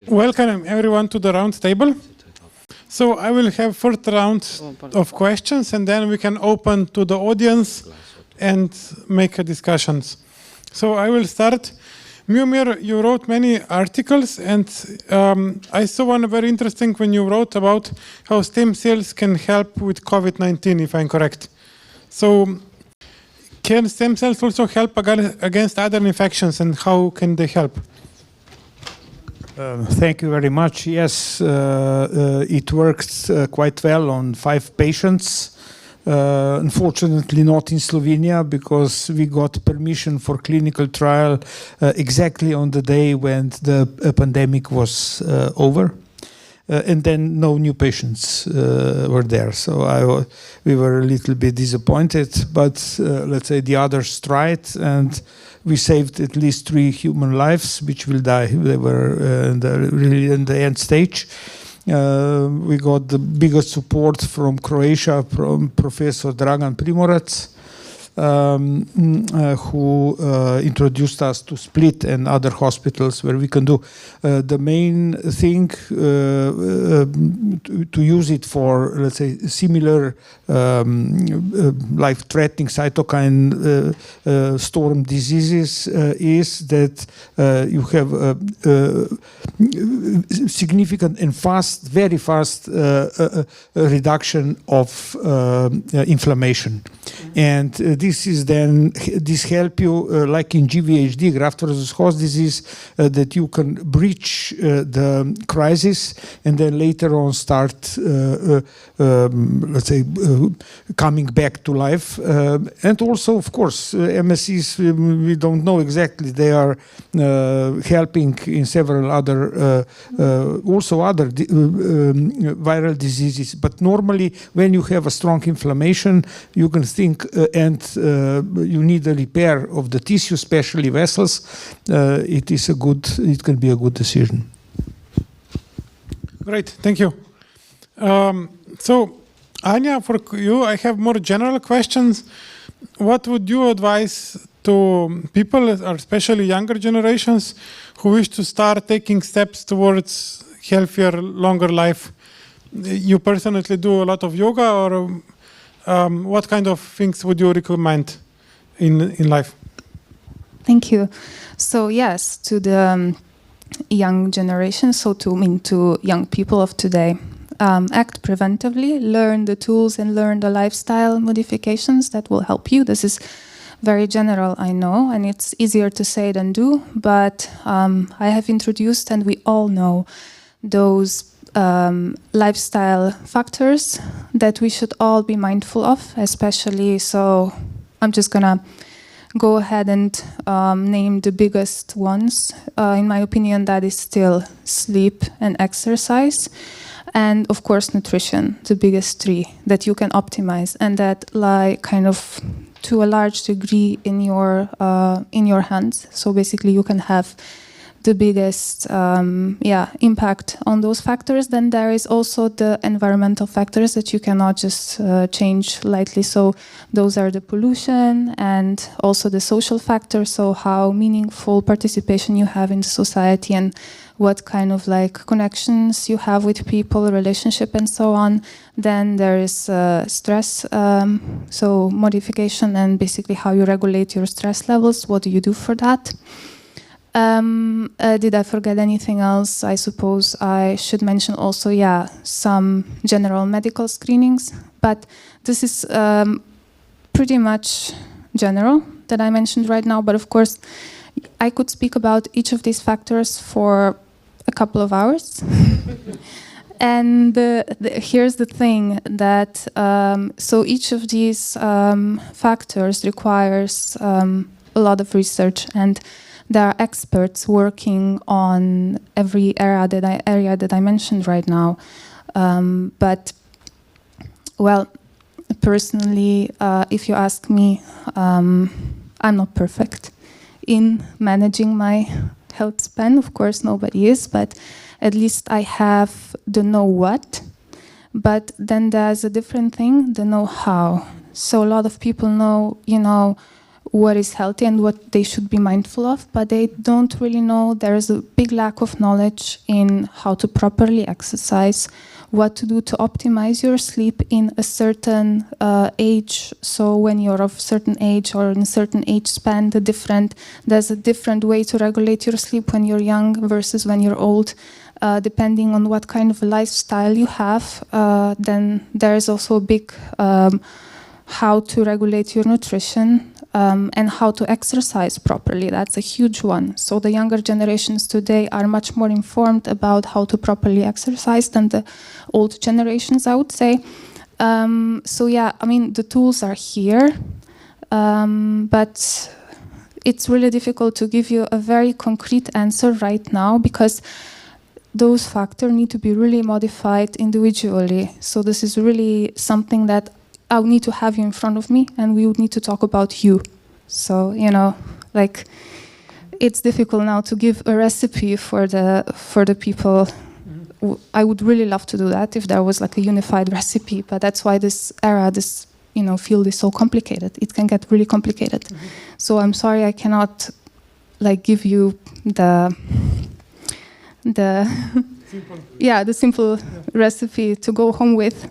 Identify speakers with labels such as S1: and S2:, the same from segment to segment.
S1: Welcome everyone to the round table. So I will have first round of questions and then we can open to the audience and make a discussions. So I will start. Miomir, you wrote many articles and I saw one very interesting when you wrote about how stem cells can help with COVID-19, if I'm correct. So can stem cells also help against other infections and how can they help?
S2: Thank you very much. Yes, it worked quite well on 5 patients. Unfortunately not in Slovenia because we got permission for clinical trial exactly on the day when the pandemic was over. And then no new patients were there. So we were a little bit disappointed, but let's say the others tried and we saved at least 3 human lives, which will die. They were really in the end stage. We got the biggest support from Croatia, from Professor Dragan Primorac, who introduced us to Split and other hospitals where we can do. The main thing to use it for, let's say, similar life-threatening cytokine storm diseases is that you have significant and fast, very fast reduction of inflammation. And this help you, like in GVHD, graft versus host disease, that you can breach the crisis and then later on start, let's say, coming back to life. And also, of course, MSCs, we don't know exactly. They are helping in several other, also other viral diseases. But normally, when you have a strong inflammation, you can think and you need a repair of the tissue, especially vessels. It can be a good decision.
S1: Great, thank you. So, Anja, for you, I have more general questions. What would you advise to people, or especially younger generations, who wish to start taking steps towards healthier, longer life? You personally do a lot of yoga, or what kind of things would you recommend in life?
S3: Thank you. So yes, to the young generation, so to young people of today, act preventively, learn the tools and learn the lifestyle modifications that will help you. This is very general, I know, and it's easier to say than do, but I have introduced, and we all know, those lifestyle factors that we should all be mindful of, especially, so I'm just gonna go ahead and name the biggest ones. In my opinion, that is still sleep and exercise, and of course nutrition, the biggest 3 that you can optimize and that lie kind of to a large degree in your hands. So basically you can have the biggest impact on those factors. Then there is also the environmental factors that you cannot just change lightly. So those are the pollution and also the social factors. So how meaningful participation you have in society and what kind of like connections you have with people, relationship and so on. Then there is stress, so modification and basically how you regulate your stress levels. What do you do for that? Did I forget anything else? I suppose I should mention also, some general medical screenings, but this is pretty much general that I mentioned right now, but of course I could speak about each of these factors for a couple of hours. And here's the thing that, so each of these factors requires a lot of research, and there are experts working on every area that I mentioned right now. But, well, personally, if you ask me, I'm not perfect in managing my health span. Of course, nobody is, but at least I have the know what. But then there's a different thing, the know how. So a lot of people know, what is healthy and what they should be mindful of, but they don't really know. There is a big lack of knowledge in how to properly exercise, what to do to optimize your sleep in a certain age. So when you're of certain age or in a certain age span, there's a different way to regulate your sleep when you're young versus when you're old. Depending on what kind of lifestyle you have, then there is also a big how to regulate your nutrition and how to exercise properly. That's a huge one. So the younger generations today are much more informed about how to properly exercise than the old generations, I would say. So yeah, I mean, the tools are here, but it's really difficult to give you a very concrete answer right now because those factors need to be really modified individually. So this is really something that I would need to have you in front of me and we would need to talk about you. So, you know, like it's difficult now to give a recipe for the people. I would really love to do that if there was like a unified recipe, but that's why this field is so complicated. It can get really complicated. So I'm sorry I cannot like give you the simple recipe to go home with.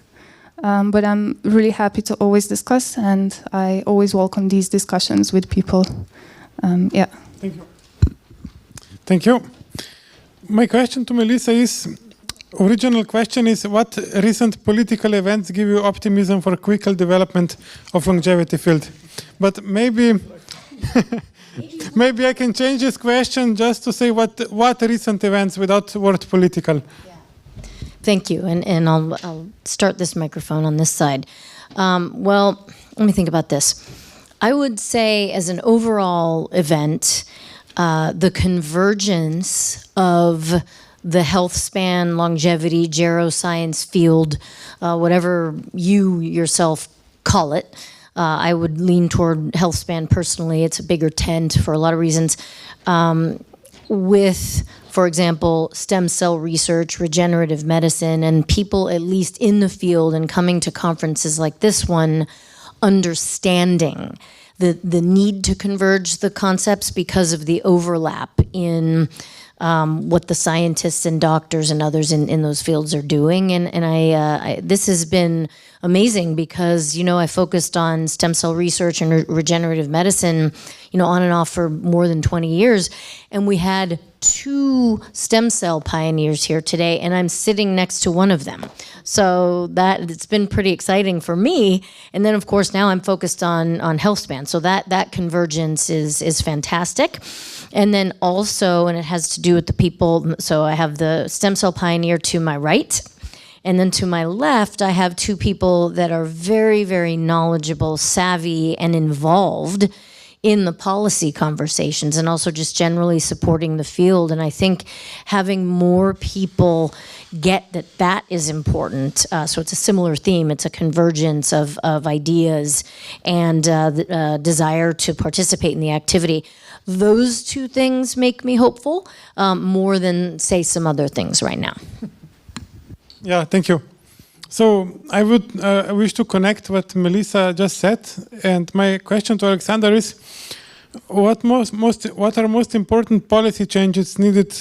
S3: But I'm really happy to always discuss, and I always welcome these discussions with people.
S1: Thank you. Thank you. My question to Melissa is, original question is, what recent political events give you optimism for quicker development of longevity field? But maybe maybe I can change this question just to say what recent events without word political.
S4: Thank you, and I'll start this microphone on this side. Well, let me think about this. I would say as an overall event, the convergence of the health span, longevity, geroscience field, whatever you yourself call it, I would lean toward health span personally. It's a bigger tent for a lot of reasons. With, for example, stem cell research, regenerative medicine, and people at least in the field and coming to conferences like this one, understanding the need to converge the concepts because of the overlap in what the scientists and doctors and others in those fields are doing. And I this has been amazing because, you know, I focused on stem cell research and regenerative medicine, you know, on and off for more than 20 years. And we had 2 stem cell pioneers here today, and I'm sitting next to one of them. So that it's been pretty exciting for me. And then, of course, now I'm focused on health span. So that convergence is fantastic. And then also, and it has to do with the people, so I have the stem cell pioneer to my right. And then to my left, I have 2 people that are very, very knowledgeable, savvy, and involved in the policy conversations and also just generally supporting the field. And I think having more people get that is important. So it's a similar theme. It's a convergence of ideas and the desire to participate in the activity. Those 2 things make me hopeful more than, say, some other things right now.
S1: Yeah, thank you. So I would wish to connect what Melissa just said, and my question to Alexander is, what are most important policy changes needed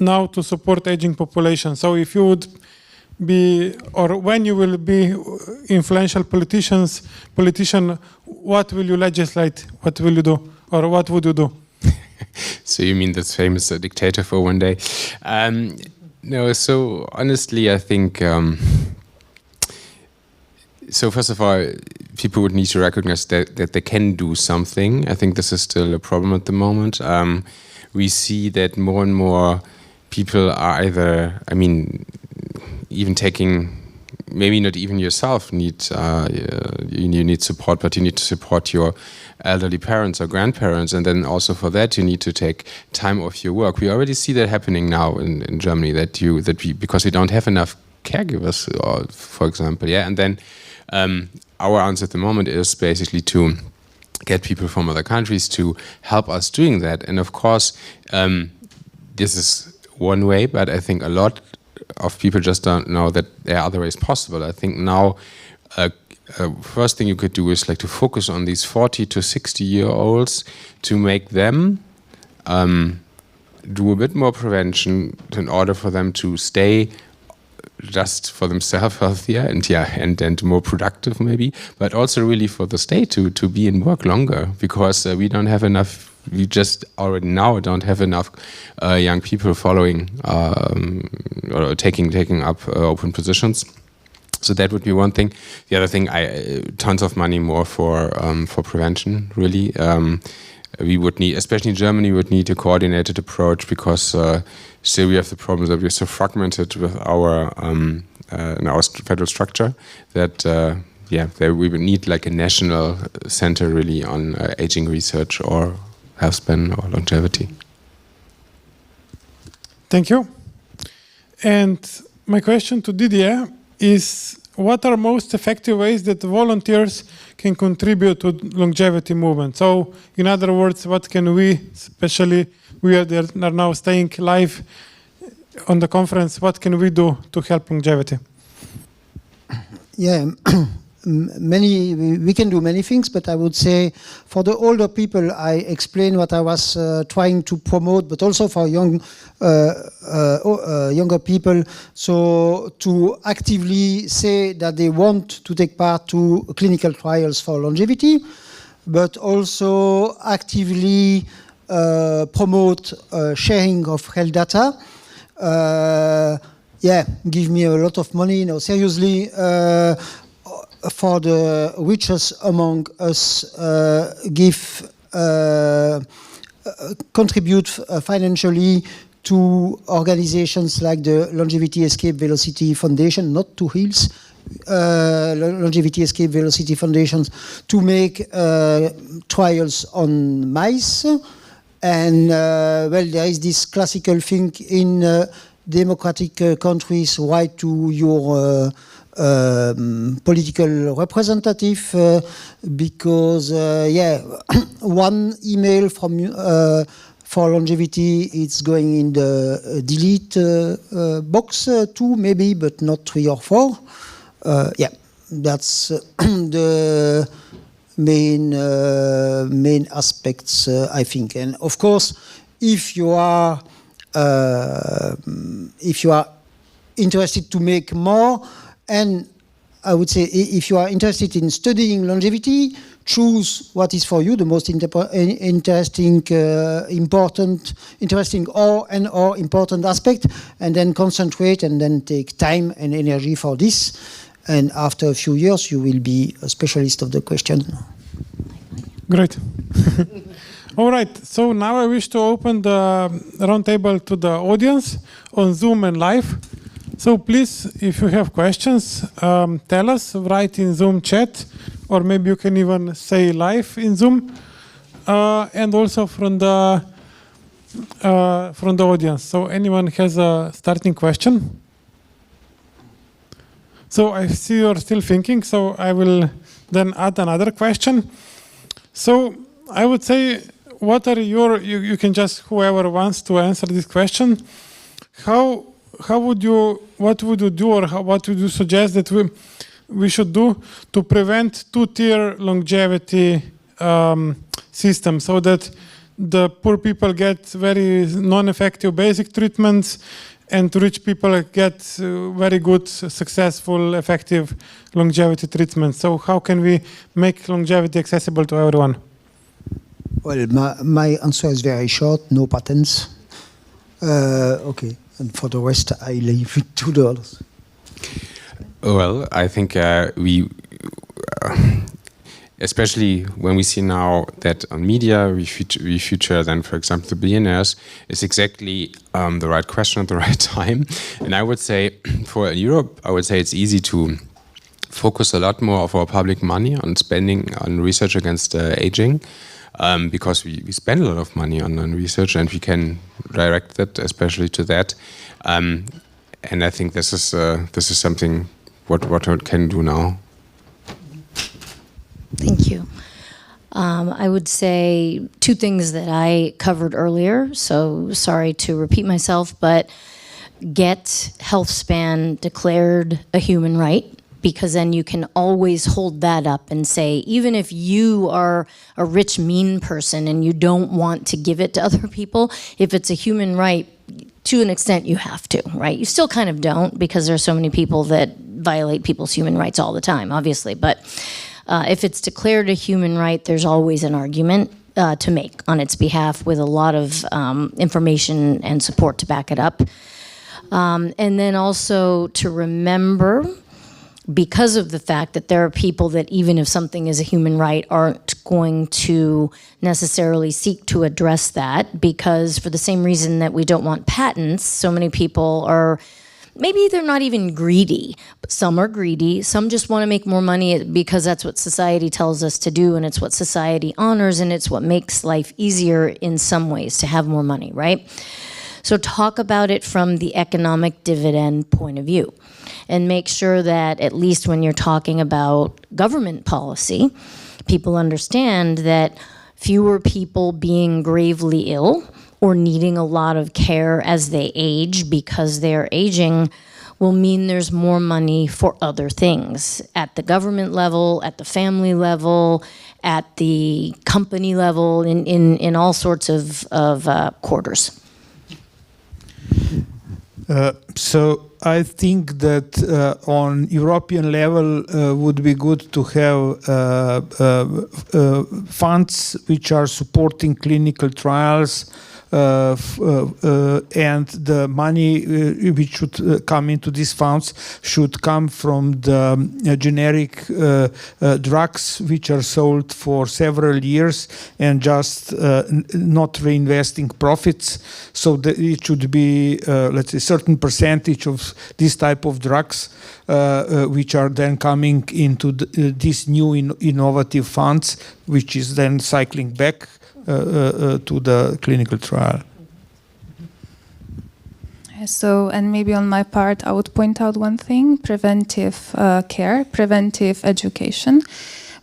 S1: now to support aging population? So if you would be, or when you will be influential politician, what will you legislate? What will you do, or what would you do?
S5: So you mean this famous dictator for one day? No, so honestly, I think, so first of all, people would need to recognize that they can do something. I think this is still a problem at the moment. We see that more and more people are either, I mean, even taking, maybe not even yourself you need support, but you need to support your elderly parents or grandparents, and then also for that you need to take time off your work. We already see that happening now in Germany, because we don't have enough caregivers, for example, yeah. And then our answer at the moment is basically to get people from other countries to help us doing that. And of course, this is one way, but I think a lot of people just don't know that there are other ways possible. I think now first thing you could do is like to focus on these 40 to 60-year-olds to make them do a bit more prevention in order for them to stay just for themselves healthier and more productive maybe, but also really for the state to be in work longer, because we don't have enough. We just already now don't have enough young people following or taking up open positions. So that would be one thing. The other thing, tons of money more for prevention. Really, we would need, especially in Germany, we would need a coordinated approach, because still we have the problem that we're so fragmented with our in our federal structure that we would need like a national center really on aging research or health span or longevity.
S1: Thank you. And my question to Didier is, what are most effective ways that volunteers can contribute to longevity movement? So, in other words, what can we, especially we are now staying live on the conference, what can we do to help longevity?
S6: Yeah, we can do many things, but I would say for the older people, I explained what I was trying to promote, but also for younger people. So to actively say that they want to take part to clinical trials for longevity, but also actively promote sharing of health data. Give me a lot of money. No, seriously. For the richest among us, contribute financially to organizations like the Longevity Escape Velocity Foundation, not to HEALS, Longevity Escape Velocity Foundations, to make trials on mice. And there is this classical thing in democratic countries, right to your political representative, because one email from for longevity it's going in the delete box, 2 maybe, but not 3 or 4. That's the main aspects, I think. And of course, if you are interested to make more, and I would say if you are interested in studying longevity, choose what is for you the most interesting important aspect, and then concentrate and then take time and energy for this. And after a few years, you will be a specialist of the question.
S1: Great. All right. So now I wish to open the roundtable to the audience on Zoom and live. So please, if you have questions, tell us, write in Zoom chat, or maybe you can even say live in Zoom, and also from the audience. So anyone has a starting question? So I see you're still thinking, so I will then add another question. So I would say, what are you can just, whoever wants to answer this question, what would you do, or what would you suggest that we should do to prevent two-tier longevity system, so that the poor people get very non-effective basic treatments and rich people get very good, successful, effective longevity treatments? So how can we make longevity accessible to everyone?
S6: Well, my answer is very short, no patents. Okay. And for the rest, I leave it to the others.
S5: Well, I think we, especially when we see now that on media we feature then, for example, the billionaires, is exactly the right question at the right time. And I would say, for Europe, I would say it's easy to focus a lot more of our public money on spending on research against aging. Because we spend a lot of money on research, and we can direct that especially to that. And I think this is something what we can do now.
S4: Thank you. I would say 2 things that I covered earlier, so sorry to repeat myself, but get health span declared a human right. because then you can always hold that up and say, even if you are a rich, mean person and you don't want to give it to other people, if it's a human right, to an extent you have to, right? You still kind of don't, because there's so many people that violate people's human rights all the time, obviously. But if it's declared a human right, there's always an argument to make on its behalf with a lot of information and support to back it up. And then also to remember, because of the fact that there are people that even if something is a human right aren't going to necessarily seek to address that, because for the same reason that we don't want patents, so many people are, maybe they're not even greedy, but some are greedy, some just want to make more money because that's what society tells us to do, and it's what society honors, and it's what makes life easier in some ways to have more money, right? So talk about it from the economic dividend point of view, and make sure that at least when you're talking about government policy, people understand that fewer people being gravely ill or needing a lot of care as they age because they're aging will mean there's more money for other things at the government level, at the family level, at the company level, in all sorts of quarters.
S2: So I think that on European level would be good to have funds which are supporting clinical trials, and the money which should come into these funds should come from the generic drugs which are sold for several years and just not reinvesting profits. So that it should be, let's say, a certain percentage of this type of drugs which are then coming into these new innovative funds, which is then cycling back to the clinical trial.
S3: So, and maybe on my part, I would point out one thing: preventive care, preventive education.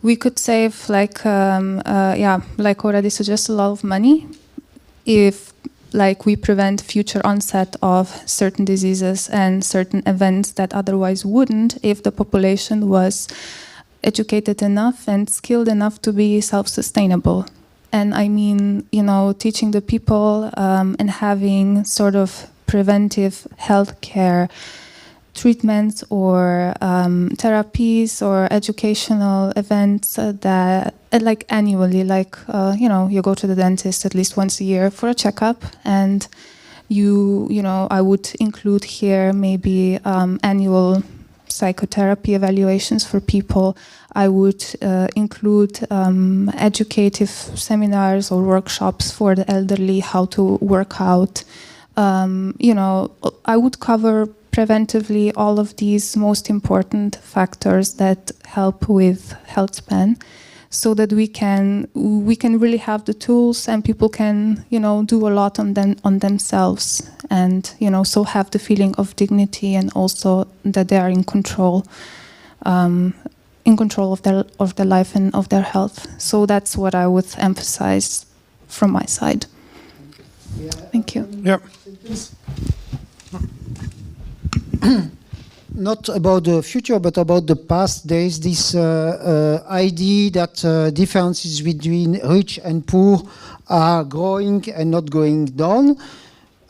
S3: We could save, like already suggested, a lot of money if, like, we prevent future onset of certain diseases and certain events that otherwise wouldn't if the population was educated enough and skilled enough to be self-sustainable. And I mean, teaching the people and having sort of preventive healthcare treatments or therapies or educational events that, like, annually, like, you go to the dentist at least once a year for a checkup, and I would include here maybe annual psychotherapy evaluations for people. I would include educative seminars or workshops for the elderly, how to work out. I would cover preventively all of these most important factors that help with health span, so that we can really have the tools and people can do a lot on themselves, and so have the feeling of dignity and also that they are in control of their life and of their health. So that's what I would emphasize from my side.
S6: Yeah.
S3: Thank you.
S1: Yeah.
S6: Not about the future, but about the past. There is this idea that differences between rich and poor are growing and not going down.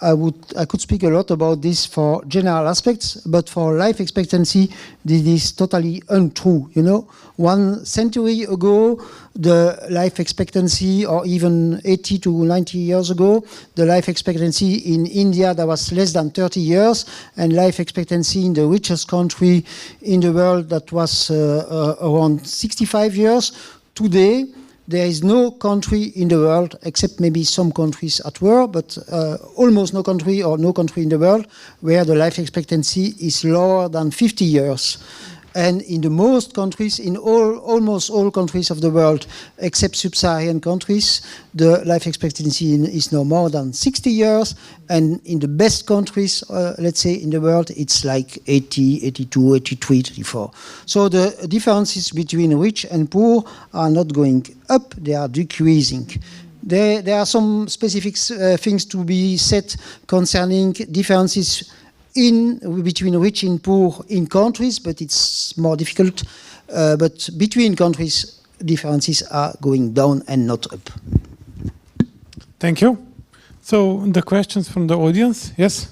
S6: I could speak a lot about this for general aspects, but for life expectancy, this is totally untrue. 1 century ago, the life expectancy, or even 80 to 90 years ago, the life expectancy in India, that was less than 30 years, and life expectancy in the richest country in the world, that was around 65 years. Today, there is no country in the world, except maybe some countries at war, but almost no country or no country in the world where the life expectancy is lower than 50 years. And in the most countries, in almost all countries of the world, except sub-Saharan countries, the life expectancy is no more than 60 years. And in the best countries, let's say in the world, it's like 80, 82, 83, 84. So the differences between rich and poor are not going up, they are decreasing. There are some specific things to be said concerning differences between rich and poor in countries, but it's more difficult. But between countries, differences are going down and not up.
S1: Thank you. So the questions from the audience, yes?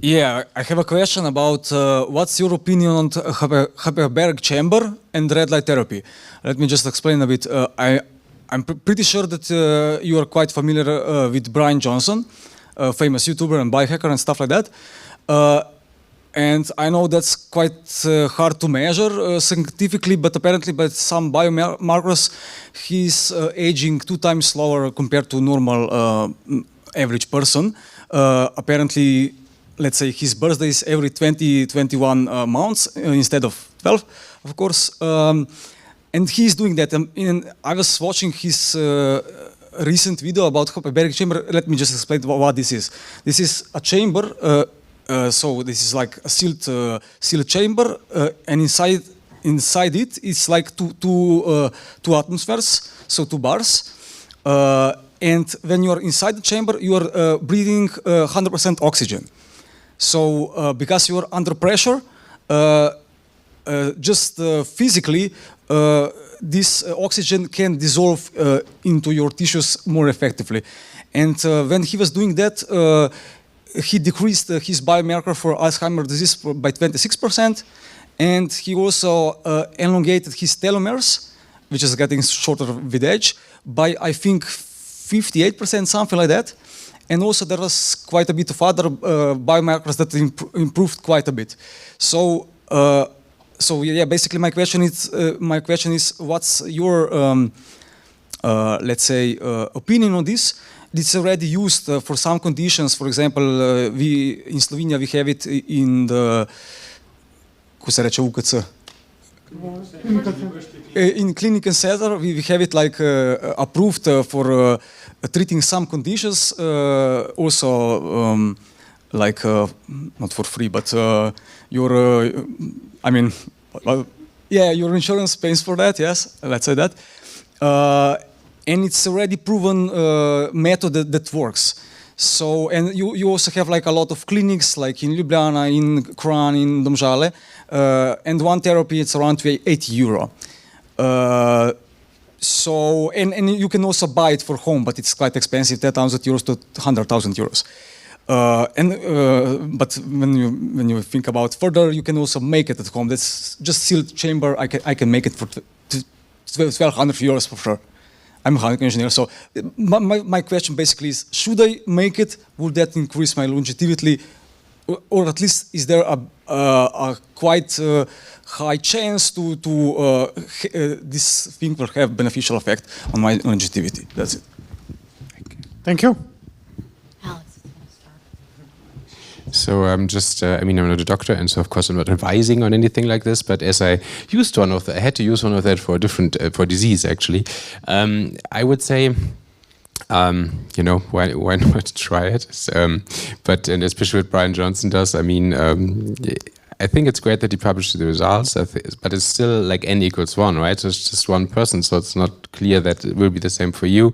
S7: Yeah, I have a question about what's your opinion on hyperbaric chamber and red light therapy? Let me just explain a bit. I'm pretty sure that you are quite familiar with Brian Johnson, a famous YouTuber and biohacker and stuff like that. And I know that's quite hard to measure scientifically, but apparently by some biomarkers, he's aging 2 times slower compared to normal average person. Apparently, let's say his birthday is every 21 months instead of 12, of course. And he's doing that. I was watching his recent video about hyperbaric chamber. Let me just explain what this is. This is a chamber. So this is like a sealed chamber, and inside it, it's like two atmospheres, so 2 bars. And when you are inside the chamber, you are breathing 100% oxygen. So because you are under pressure, just physically, this oxygen can dissolve into your tissues more effectively. And when he was doing that, he decreased his biomarker for Alzheimer's disease by 26%, and he also elongated his telomeres, which is getting shorter with age, by I think 58%, something like that. And also there was quite a bit of other biomarkers that improved quite a bit. So yeah, basically my question is, what's your let's say opinion on this? It's already used for some conditions. For example, in Slovenia we have it in the UKC. In clinical center we have it like approved for treating some conditions. Also, like not for free, but your your insurance pays for that. Yes, let's say that. And it's already proven method that works. So, and you also have like a lot of clinics, like in Ljubljana, in Kran, in Domžale, and one therapy it's around €80. So, and you can also buy it for home, but it's quite expensive, €10,000 to €100,000. But when you think about further, you can also make it at home. That's just sealed chamber. I can make it for €1,200 for sure. I'm a mechanical engineer, so my question basically is: should I make it? Would that increase my longevity, or at least is there a quite high chance to this thing will have beneficial effect on my longevity? That's it.
S1: Thank you.
S5: So I'm just, I'm not a doctor, and so of course I'm not advising on anything like this, but as I used one of I had to use one of that for a different, for disease actually, I would say, why not try it? And especially what Brian Johnson does, I think it's great that he published the results, but it's still like n equals 1, right? So it's just one person, so it's not clear that it will be the same for you.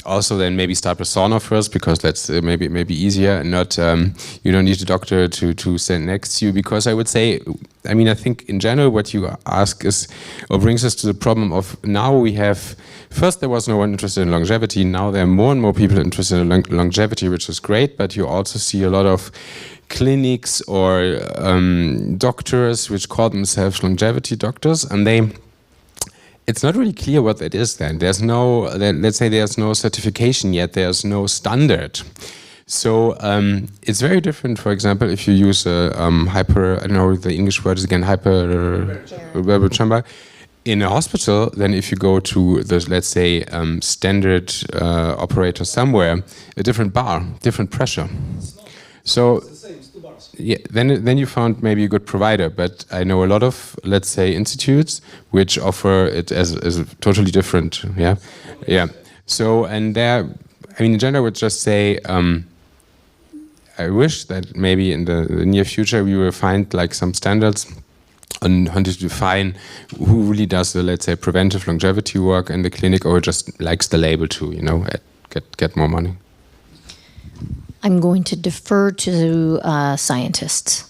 S5: Also, then maybe start with sauna first, because that's maybe easier. And not you don't need a doctor to stand next to you, because I would say, I think in general what you ask is, or brings us to the problem of now we have. First, there was no one interested in longevity. Now there are more and more people interested in longevity, which is great. But you also see a lot of clinics or doctors which call themselves longevity doctors, and it's not really clear what that is then. There's no, let's say there's no certification yet, there's no standard. So it's very different, for example, if you use a I don't know the English word is again, hyperbaric chamber in a hospital, then if you go to the, let's say, standard operator somewhere, a different bar, different pressure. So yeah, then you found maybe a good provider, but I know a lot of, let's say, institutes which offer it as a totally different, yeah. So, and there, in general, I would just say, I wish that maybe in the near future we will find like some standards on how to define who really does the, let's say, preventive longevity work in the clinic, or just likes the label to, get more money.
S4: I'm going to defer to scientists.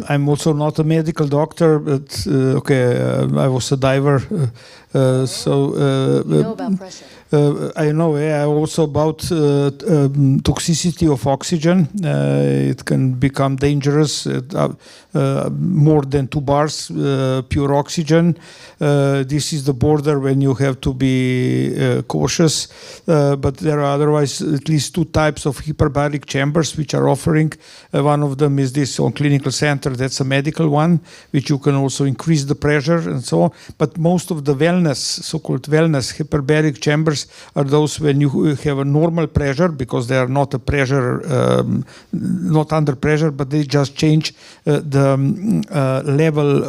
S2: I'm also not a medical doctor, but I was a diver, so
S4: You know about pressure.
S2: I know also about toxicity of oxygen. It can become dangerous. More than 2 bars pure oxygen. This is the border when you have to be cautious. But there are otherwise at least 2 types of hyperbaric chambers which are offering. One of them is this on clinical center. That's a medical one, which you can also increase the pressure and so on. But most of the wellness, so-called wellness hyperbaric chambers are those when you have a normal pressure, because they are not a pressure, not under pressure, but they just change the level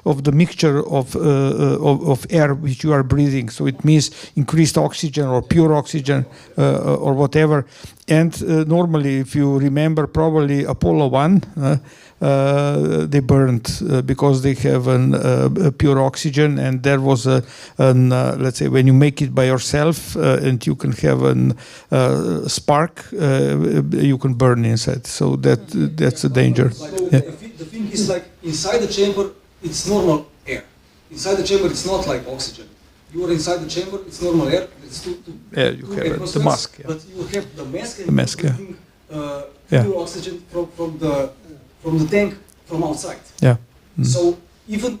S2: of the mixture of air which you are breathing. So it means increased oxygen or pure oxygen or whatever. And normally, if you remember, probably Apollo 1, they burned because they have a pure oxygen, and there was let's say, when you make it by yourself and you can have a spark, you can burn inside. So that's a danger.
S8: So the thing is, like, inside the chamber, it's normal air. Inside the chamber, it's not like oxygen. You are inside the chamber, it's normal air. It's two
S2: you have the mask. Yeah.
S8: But you have the mask, and
S2: the mask,
S8: you're breathing pure oxygen from the tank from outside.
S2: Yeah.
S8: So even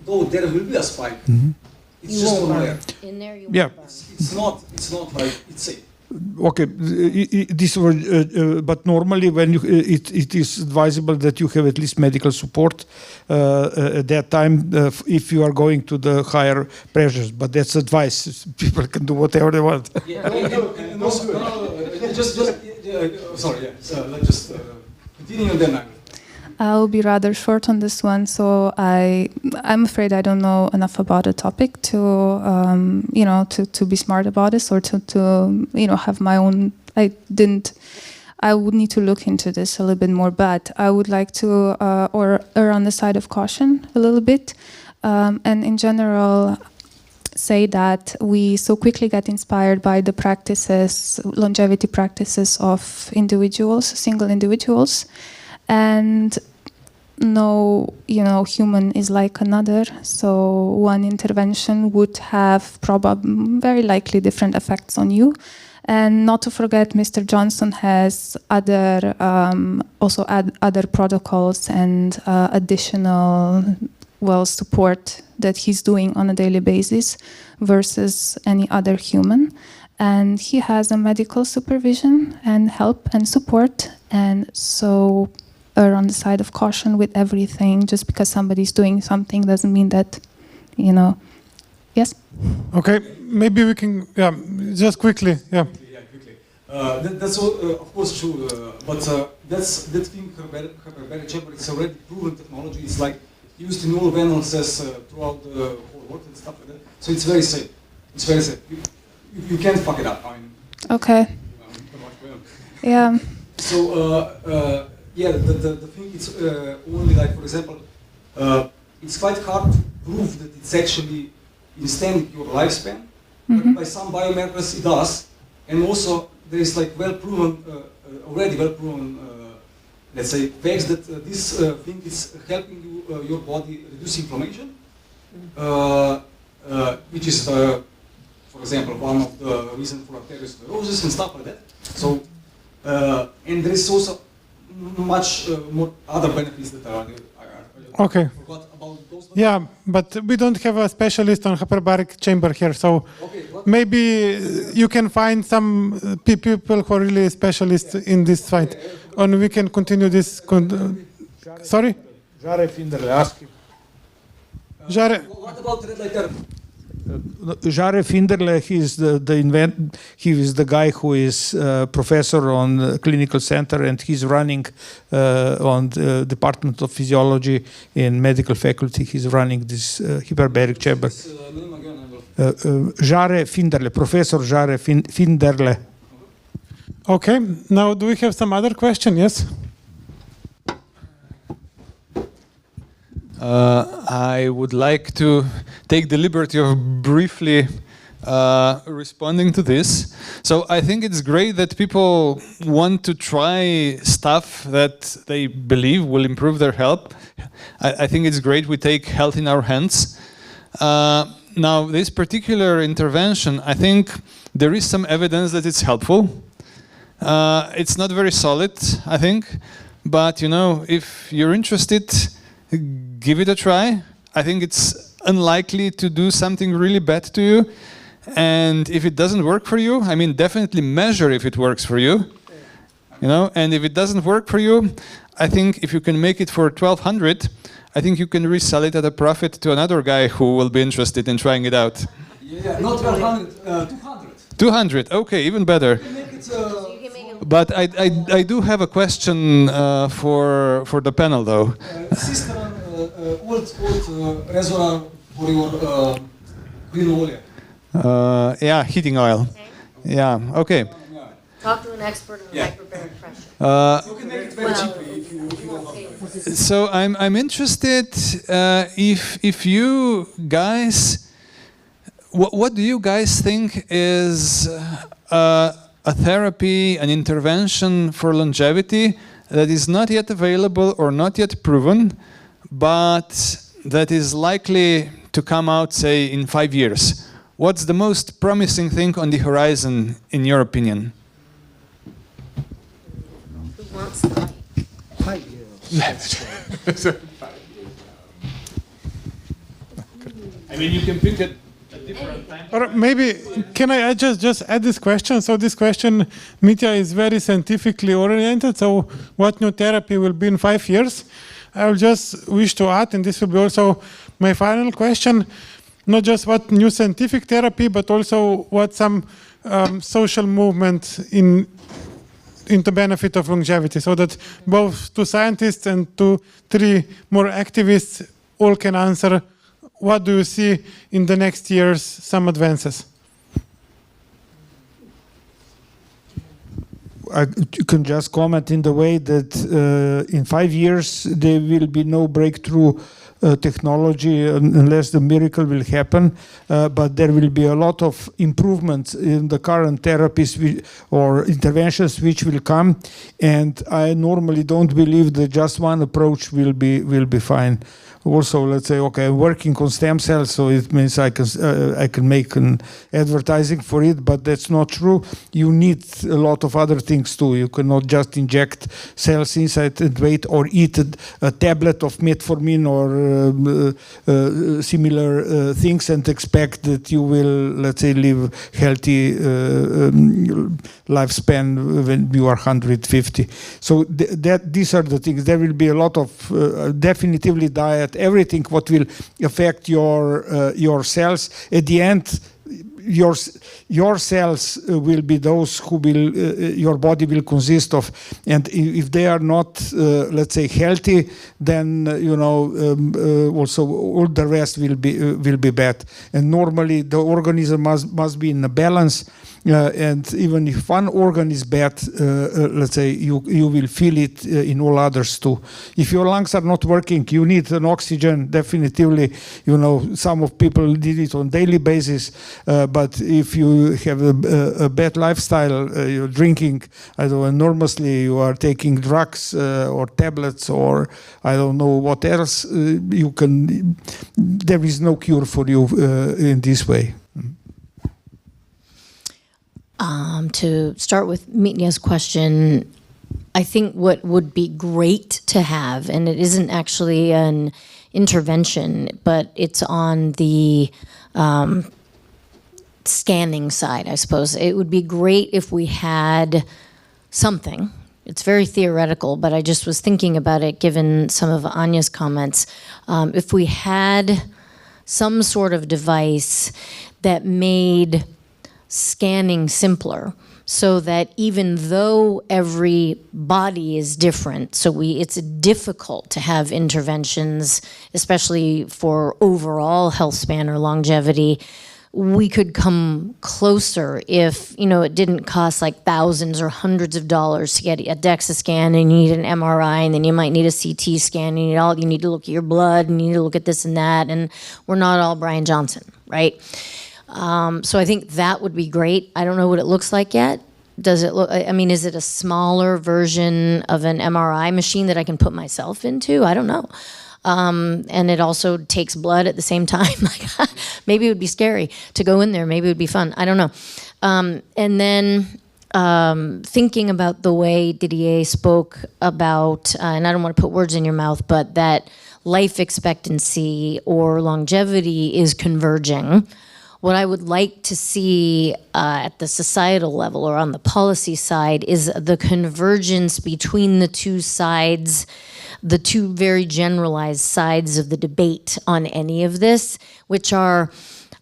S8: though there will be a spike, it's
S4: You
S8: just
S4: won't
S8: normal
S4: burn.
S8: air.
S4: In there you
S2: Yeah.
S4: won't burn.
S8: It's not like it's safe.
S2: Okay, this were, but normally when you, it is advisable that you have at least medical support at that time if you are going to the higher pressures. But that's advice. People can do whatever they want.
S8: And also, sorry, yeah. So let's just continue and then
S3: I'll be rather short on this one. So I'm afraid I don't know enough about the topic to to be smart about this, or to have my own. I would need to look into this a little bit more, but I would like to or err on the side of caution a little bit, and in general say that we so quickly get inspired by the practices, longevity practices of individuals, single individuals. And no, human is like another. So one intervention would have very likely different effects on you. And not to forget, Mr. Johnson has other other protocols and additional support that he's doing on a daily basis versus any other human. And he has a medical supervision and help and support. And so are on the side of caution with everything. Just because somebody's doing something doesn't mean that, Yes?
S1: Okay, maybe we can, just quickly, yeah.
S8: Quickly. That's all, of course, true, but that thing, hyperbaric chamber, it's already proven technology. It's like used in all analysis throughout the whole world and stuff like that. So it's very safe. It's very safe. You can't fuck it up. I mean,
S3: okay. Yeah.
S8: So, the thing is only like, for example, it's quite hard to prove that it's actually extending your lifespan, but by some biomarkers it does. And also there is like already well proven, let's say, facts that this thing is helping you, your body reduce inflammation, which is, for example, one of the reasons for arteriosclerosis and stuff like that. So, and there is also much more other benefits that are
S1: Okay.
S8: forgot about those.
S1: Yeah, but we don't have a specialist on hyperbaric chamber here, so maybe you can find some people who are really specialists in this fight, and we can continue this. Sorry?
S2: Jare Finderle, ask him.
S8: What about red light therapy?
S2: Jare Finderle, he is the guy who is professor on clinical center, and he's running on the Department of Physiology in medical faculty. He's running this hyperbaric chamber. Jare Finderle, Professor Jare Finderle.
S1: Okay, now do we have some other question? Yes?
S9: I would like to take the liberty of briefly responding to this. So I think it's great that people want to try stuff that they believe will improve their health. I think it's great we take health in our hands. Now, this particular intervention, I think there is some evidence that it's helpful. It's not very solid, I think, but you know, if you're interested, give it a try. I think it's unlikely to do something really bad to you. And if it doesn't work for you, I mean, definitely measure if it works for you. You know, and if it doesn't work for you, I think if you can make it for 1,200, I think you can resell it at a profit to another guy who will be interested in trying it out.
S8: Yeah, not 1,200, 200.
S9: 200, okay, even better.
S8: You can make it,
S9: But I do have a question for the panel, though.
S8: cistern, old reservoir for your green oil.
S9: Yeah, heating oil. Yeah, okay.
S4: Talk to an expert on hyperbaric pressure.
S8: You can make it very cheaply if you want.
S9: So I'm interested if you guys, what do you guys think is a therapy, an intervention for longevity that is not yet available or not yet proven, but that is likely to come out, say, in 5 years? What's the most promising thing on the horizon, in your opinion?
S4: Who wants to fight?
S6: 5 years.
S9: I mean, you can pick a different time.
S1: Or maybe, can I just add this question? So this question, Mitya, is very scientifically oriented. So what new therapy will be in 5 years? I will just wish to add, and this will be also my final question, not just what new scientific therapy, but also what some social movement in the benefit of longevity, so that both 2 scientists and 2-3 more activists all can answer what do you see in the next years, some advances.
S2: I can just comment in the way that in 5 years there will be no breakthrough technology unless the miracle will happen, but there will be a lot of improvements in the current therapies or interventions which will come, and I normally don't believe that just one approach will be fine. Also, let's say, okay, I'm working on stem cells, so it means I can make an advertising for it, but that's not true. You need a lot of other things too. You cannot just inject cells inside and wait, or eat a tablet of metformin or similar things and expect that you will, let's say, live healthy lifespan when you are 150. So these are the things. There will be a lot of definitively diet, everything what will affect your cells. At the end, your cells will be those who will your body will consist of, and if they are not let's say healthy, then also all the rest will be bad. And normally the organism must be in a balance. And even if one organ is bad, let's say you will feel it in all others too. If your lungs are not working, you need an oxygen. Definitively, some of people did it on daily basis. But if you have a bad lifestyle, you're drinking, enormously, you are taking drugs or tablets or I don't know what else, there is no cure for you in this way.
S4: To start with Mitya's question, I think what would be great to have, and it isn't actually an intervention, but it's on the scanning side, I suppose. It would be great if we had something. It's very theoretical, but I just was thinking about it given some of Anya's comments. If we had some sort of device that made scanning simpler, so that even though every body is different, so it's difficult to have interventions, especially for overall health span or longevity, we could come closer if, it didn't cost like thousands or hundreds of dollars to get a DEXA scan, and you need an MRI, and then you might need a CT scan, and you need to look at your blood, and you need to look at this and that, and we're not all Brian Johnson, right? So I think that would be great. I don't know what it looks like yet. Does it look, I mean, is it a smaller version of an MRI machine that I can put myself into? I don't know. And it also takes blood at the same time. Like, maybe it would be scary to go in there. Maybe it would be fun. I don't know. And then thinking about the way Didier spoke about, and I don't want to put words in your mouth, but that life expectancy or longevity is converging. What I would like to see at the societal level or on the policy side is the convergence between the two sides, the two very generalized sides of the debate on any of this, which are,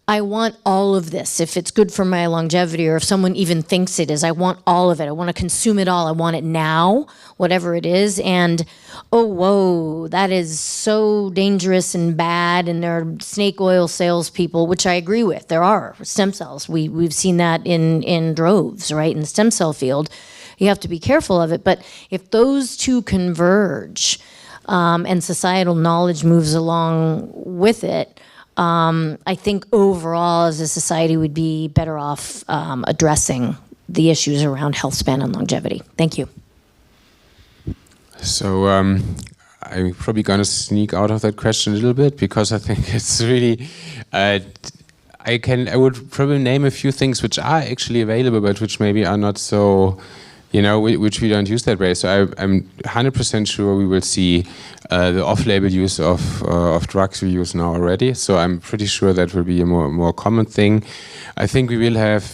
S4: I want all of this. If it's good for my longevity, or if someone even thinks it is, I want all of it. I want to consume it all. I want it now, whatever it is. And, oh, whoa, that is so dangerous and bad. And there are snake oil salespeople, which I agree with. There are stem cells. We've seen that in droves, right, in the stem cell field. You have to be careful of it. But if those two converge and societal knowledge moves along with it, I think overall as a society we'd be better off addressing the issues around health span and longevity. Thank you.
S5: So I'm probably going to sneak out of that question a little bit, because I think it's really, I would probably name a few things which are actually available, but which maybe are not so, you know, which we don't use that way. So I'm 100% sure we will see the off-label use of drugs we use now already. So I'm pretty sure that will be a more common thing. I think we will have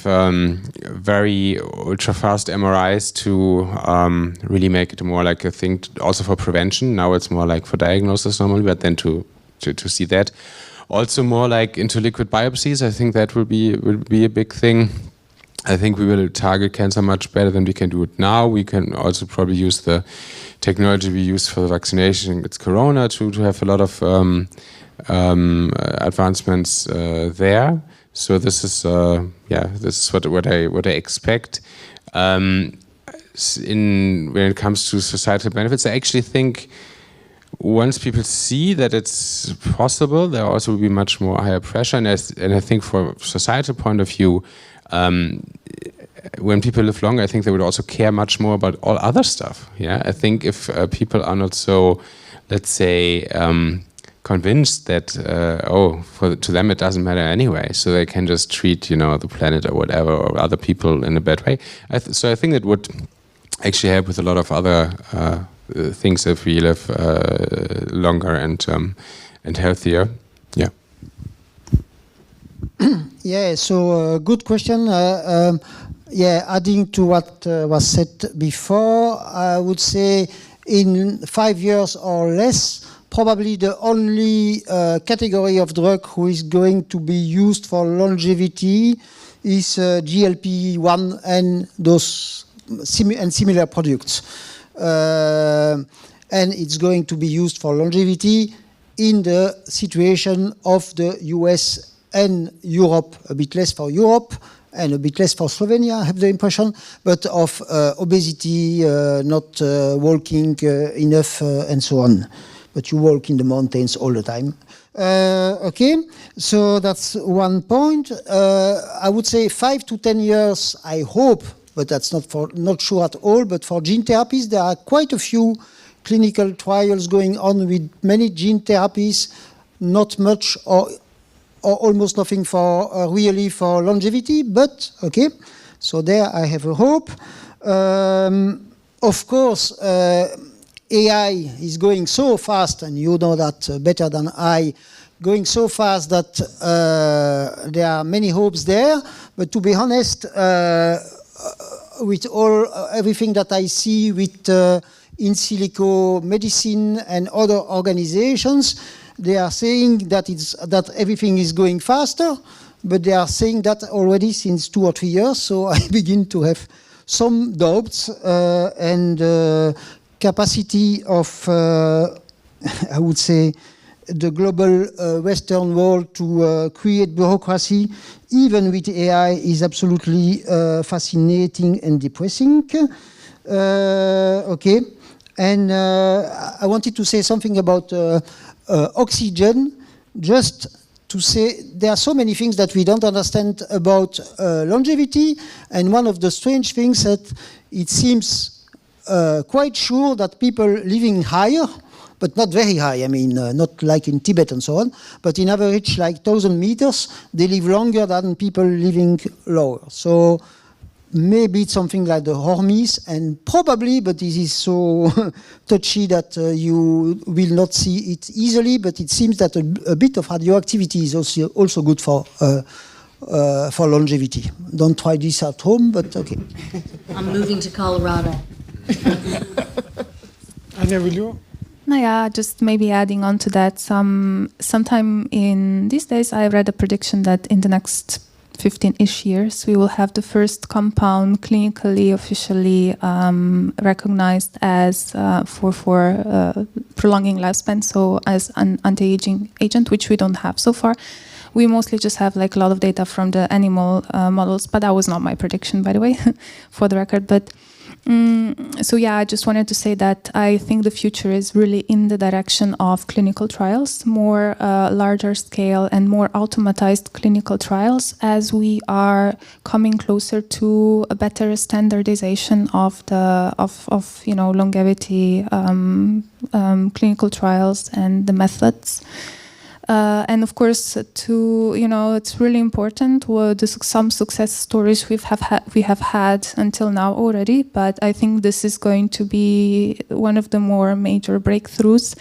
S5: very ultra-fast MRIs to really make it more like a thing also for prevention. Now it's more like for diagnosis normally, but then to see that. Also more like into liquid biopsies. I think that will be a big thing. I think we will target cancer much better than we can do it now. We can also probably use the technology we use for the vaccination. It's Corona to have a lot of advancements there. So this is this is what I expect. When it comes to societal benefits, I actually think once people see that it's possible, there also will be much more higher pressure. And I think from a societal point of view, when people live longer, I think they would also care much more about all other stuff. Yeah, I think if people are not so, let's say, convinced that to them it doesn't matter anyway, so they can just treat the planet or whatever or other people in a bad way. So I think that would actually help with a lot of other things if we live longer and healthier. Yeah.
S6: Yeah, so good question. Adding to what was said before, I would say in 5 years or less, probably the only category of drug who is going to be used for longevity is GLP-1 and those similar products. And it's going to be used for longevity in the situation of the US and Europe, a bit less for Europe and a bit less for Slovenia, I have the impression, but of obesity, not walking enough and so on. But you walk in the mountains all the time. Okay, so that's one point. I would say 5 to 10 years, I hope, but that's not sure at all, but for gene therapies, there are quite a few clinical trials going on with many gene therapies, not much or almost nothing for really for longevity, but okay, so there I have a hope. Of course, AI is going so fast, and you know that better than I, going so fast that there are many hopes there, but to be honest, with everything that I see with in silico medicine and other organizations, they are saying that everything is going faster, but they are saying that already since 2 or 3 years. So I begin to have some doubts and capacity of, I would say, the global Western world to create bureaucracy, even with AI, is absolutely fascinating and depressing. Okay, and I wanted to say something about oxygen, just to say there are so many things that we don't understand about longevity, and one of the strange things that it seems quite sure that people living higher, but not very high, I mean, not like in Tibet and so on, but in average like 1,000 meters, they live longer than people living lower. So maybe it's something like the Hormis, and probably, but this is so touchy that you will not see it easily, but it seems that a bit of radioactivity is also good for longevity. Don't try this at home, but okay.
S4: I'm moving to Colorado.
S1: Anja, will you?
S3: No, yeah, just maybe adding on to that, sometime in these days I read a prediction that in the next 15-ish years we will have the first compound clinically officially recognized as for prolonging lifespan, so as an anti-aging agent, which we don't have so far. We mostly just have like a lot of data from the animal models, but that was not my prediction, by the way, for the record. But so yeah, I just wanted to say that I think the future is really in the direction of clinical trials, more larger scale and more automatized clinical trials, as we are coming closer to a better standardization of the longevity clinical trials and the methods. And of course, it's really important. Some success stories we have had until now already, but I think this is going to be one of the more major breakthroughs: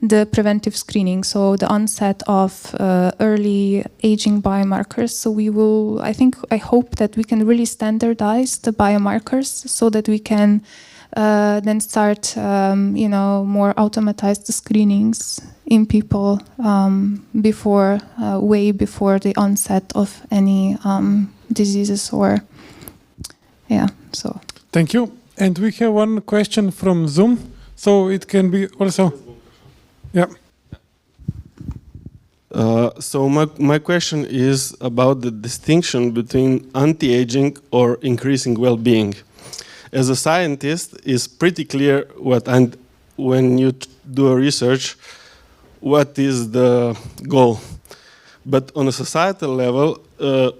S3: the preventive screening. So the onset of early aging biomarkers. So I hope that we can really standardize the biomarkers so that we can then start, more automatized screenings in people way before the onset of any diseases so.
S1: Thank you. And we have one question from Zoom, so it can be also. Yeah.
S10: So my question is about the distinction between anti-aging or increasing well-being. As a scientist, it's pretty clear when you do a research, what is the goal. But on a societal level,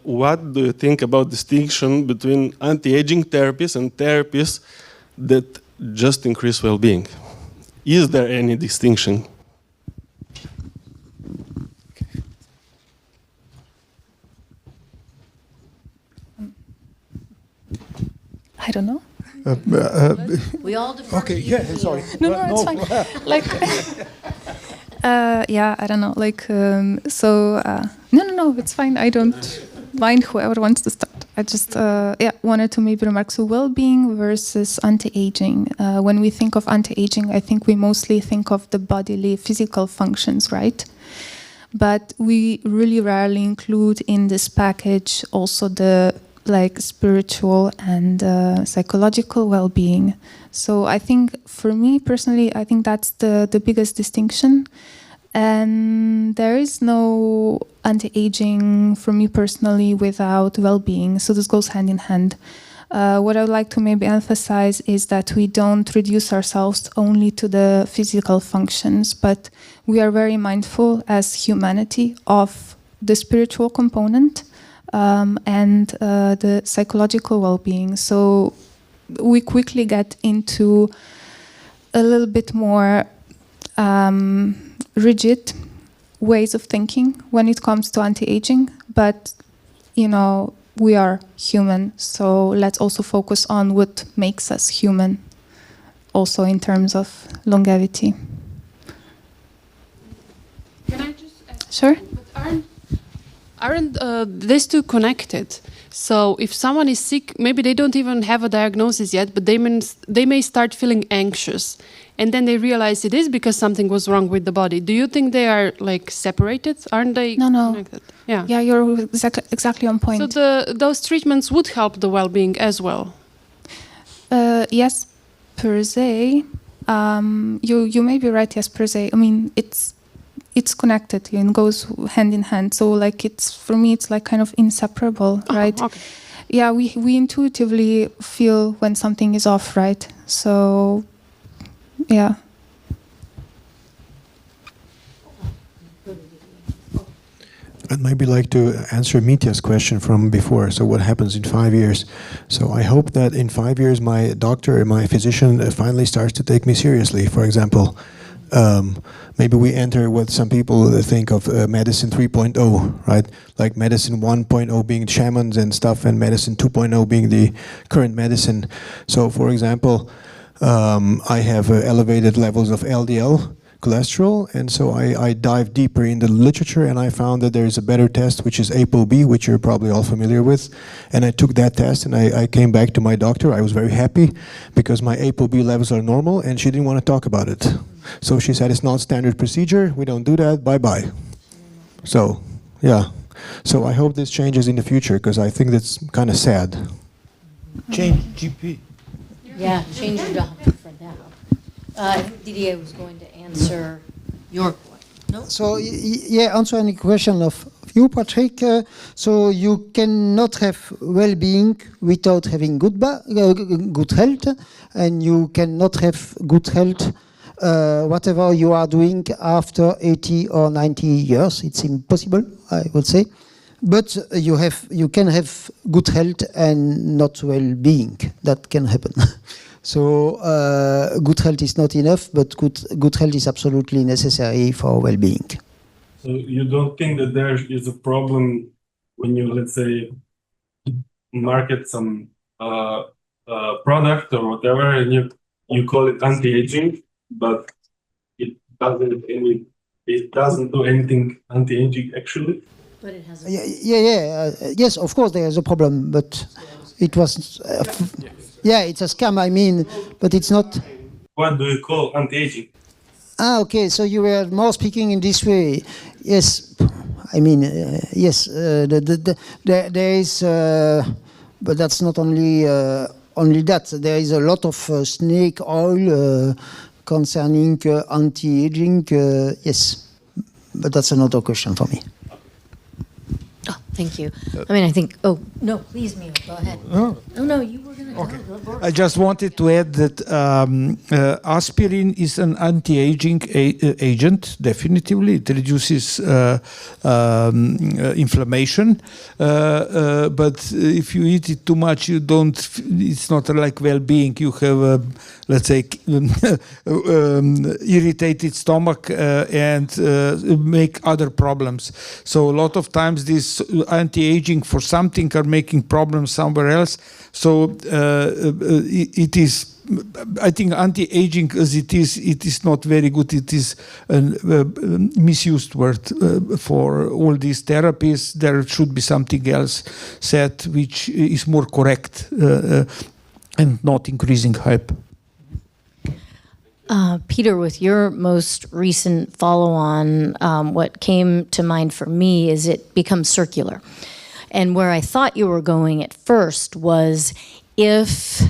S10: what do you think about distinction between anti-aging therapies and therapies that just increase well-being? Is there any distinction?
S3: I don't know.
S4: We all defer.
S2: Okay, yeah, sorry.
S3: No, it's fine. Like, I don't know. Like, no, it's fine. I don't mind whoever wants to start. I just, wanted to maybe remark. So, well-being versus anti-aging. When we think of anti-aging, I think we mostly think of the bodily, physical functions, right? But we really rarely include in this package also the spiritual and psychological well-being. So I think for me personally, I think that's the biggest distinction. And there is no anti-aging for me personally without well-being. So this goes hand in hand. What I would like to maybe emphasize is that we don't reduce ourselves only to the physical functions, but we are very mindful as humanity of the spiritual component and the psychological well-being. So we quickly get into a little bit more rigid ways of thinking when it comes to anti-aging, but we are human, so let's also focus on what makes us human, also in terms of longevity.
S11: Can I just ask?
S3: Sure.
S11: But aren't these two connected? So if someone is sick, maybe they don't even have a diagnosis yet, but they may start feeling anxious, and then they realize it is because something was wrong with the body. Do you think they are separated? Aren't they connected?
S3: Yeah, you're exactly on point.
S11: So those treatments would help the well-being as well.
S3: Yes, per se. You may be right. Yes, per se. I mean, it's connected and goes hand in hand. So for me it's kind of inseparable, right?
S11: Okay.
S3: Yeah, we intuitively feel when something is off, right? So yeah.
S12: I'd maybe like to answer Mitya's question from before. So what happens in 5 years? So I hope that in 5 years my doctor, my physician finally starts to take me seriously. For example, maybe we enter what some people think of medicine 3.0, right? Like medicine 1.0 being shamans and stuff, and medicine 2.0 being the current medicine. So for example, I have elevated levels of LDL cholesterol, and so I dive deeper in the literature, and I found that there is a better test, which is ApoB, which you're probably all familiar with. And I took that test, and I came back to my doctor. I was very happy because my ApoB levels are normal, and she didn't want to talk about it. So she said, it's not standard procedure, we don't do that, bye-bye. So, yeah. So I hope this changes in the future, because I think that's kind of sad.
S2: Change GP.
S4: Yeah, change your doctor for now. Didier was going to answer your question. No?
S6: So, yeah, answer any question of you, Patrick. So you cannot have well-being without having good health, and you cannot have good health whatever you are doing after 80 or 90 years. It's impossible, I would say. But you can have good health and not well-being. That can happen. So good health is not enough, but good health is absolutely necessary for well-being.
S10: So you don't think that there is a problem when you, let's say, market some product or whatever, and you call it anti-aging, but it doesn't do anything anti-aging actually?
S4: But it has
S6: yes, of course there is a problem, but it was... yeah, it's a scam, I mean, but it's not...
S10: What do you call anti-aging?
S6: Okay, so you were more speaking in this way. Yes, I mean, yes, there is... but that's not only that. There is a lot of snake oil concerning anti-aging, yes. But that's another question for me.
S4: Oh, thank you. I mean, I think... Oh, no, please, Mio, go ahead.
S2: No.
S4: Oh, no, you were going to
S2: Okay.
S4: go.
S2: I just wanted to add that aspirin is an anti-aging agent, definitively. It reduces inflammation. But if you eat it too much, you don't. It's not like well-being. You have, let's say, irritated stomach and make other problems. So a lot of times this anti-aging for something are making problems somewhere else. So it is, I think anti-aging as it is not very good. It is a misused word for all these therapies. There should be something else said which is more correct and not increasing hype.
S4: Peter, with your most recent follow-on, what came to mind for me is it becomes circular. And where I thought you were going at first was if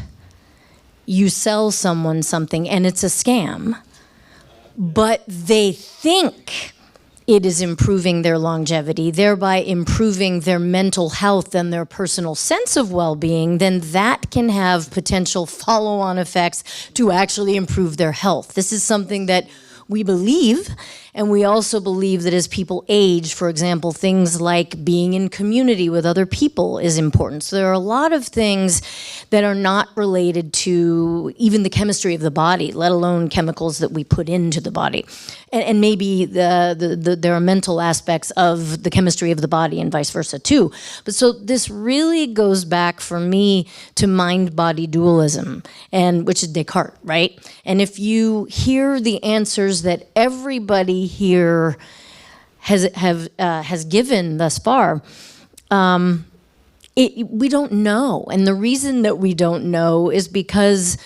S4: you sell someone something and it's a scam, but they think it is improving their longevity, thereby improving their mental health and their personal sense of well-being, then that can have potential follow-on effects to actually improve their health. This is something that we believe, and we also believe that as people age, for example, things like being in community with other people is important. So there are a lot of things that are not related to even the chemistry of the body, let alone chemicals that we put into the body. And maybe there are mental aspects of the chemistry of the body and vice versa too. But so this really goes back for me to mind-body dualism, and which is Descartes, right? And if you hear the answers that everybody here has given thus far, we don't know. And the reason that we don't know is because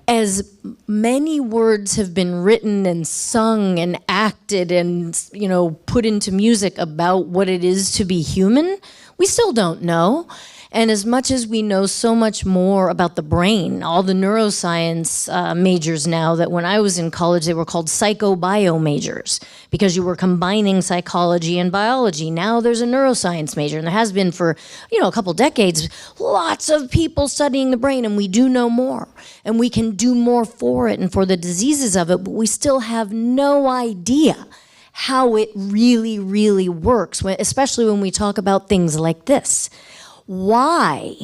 S4: as many words have been written and sung and acted and, you know, put into music about what it is to be human, we still don't know. And as much as we know so much more about the brain, all the neuroscience majors now, that when I was in college, they were called psycho-bio majors because you were combining psychology and biology. Now there's a neuroscience major, and there has been for, you know, a couple decades, lots of people studying the brain, and we do know more. And we can do more for it and for the diseases of it, but we still have no idea how it really, really works, especially when we talk about things like this. Why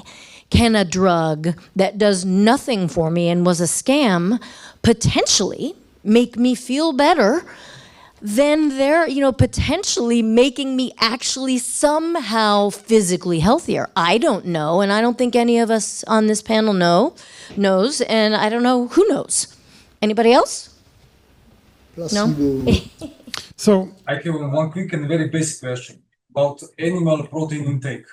S4: can a drug that does nothing for me and was a scam potentially make me feel better than they're, potentially making me actually somehow physically healthier? I don't know, and I don't think any of us on this panel knows, and I don't know who knows. Anybody else?
S6: Placebo.
S4: No?
S1: So
S8: I have one quick and very basic question about animal protein intake.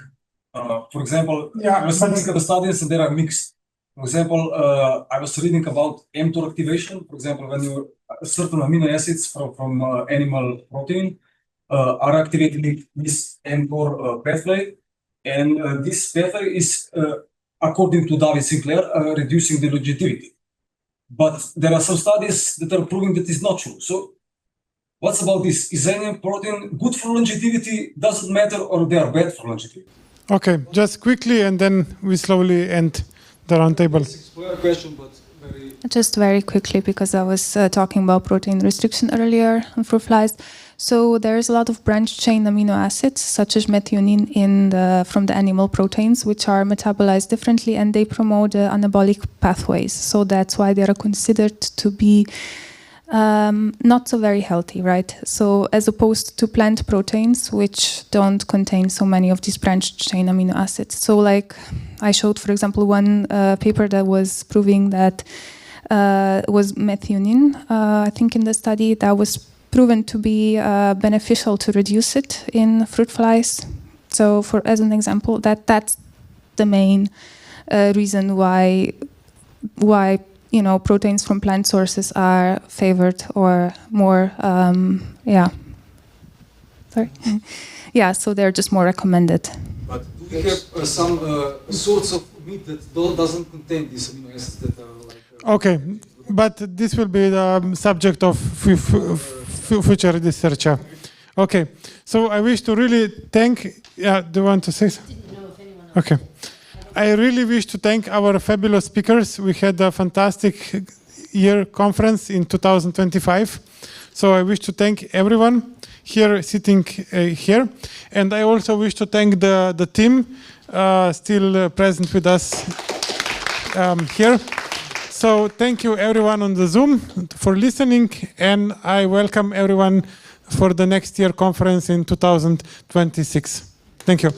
S8: For example, I was looking at the studies and they are mixed. For example, I was reading about mTOR activation. For example, when certain amino acids from animal protein are activated in this mTOR pathway, and this pathway is, according to David Sinclair, reducing the longevity. But there are some studies that are proving that it's not true. So what's about this? Is animal protein good for longevity, doesn't matter, or they are bad for longevity?
S1: okay, just quickly, and then we slowly end the roundtable.
S8: Question, but very...
S3: Just very quickly, because I was talking about protein restriction earlier on fruit flies. So there's a lot of branched chain amino acids, such as methionine from the animal proteins, which are metabolized differently, and they promote anabolic pathways. So that's why they are considered to be not so very healthy, right? So as opposed to plant proteins, which don't contain so many of these branched chain amino acids. So like I showed, for example, one paper that was proving that was methionine, I think in the study that was proven to be beneficial to reduce it in fruit flies. So as an example, that's the main reason why proteins from plant sources are favored or more, so they're just more recommended.
S8: But do we have some sorts of meat that doesn't contain these amino acids that are like...
S1: Okay, but this will be the subject of future research. Okay, so I wish to really thank, do you want to say something? Okay. I really wish to thank our fabulous speakers. We had a fantastic year conference in 2025. So I wish to thank everyone here sitting here. And I also wish to thank the team still present with us here. So thank you everyone on the Zoom for listening, and I welcome everyone for the next year conference in 2026. Thank you.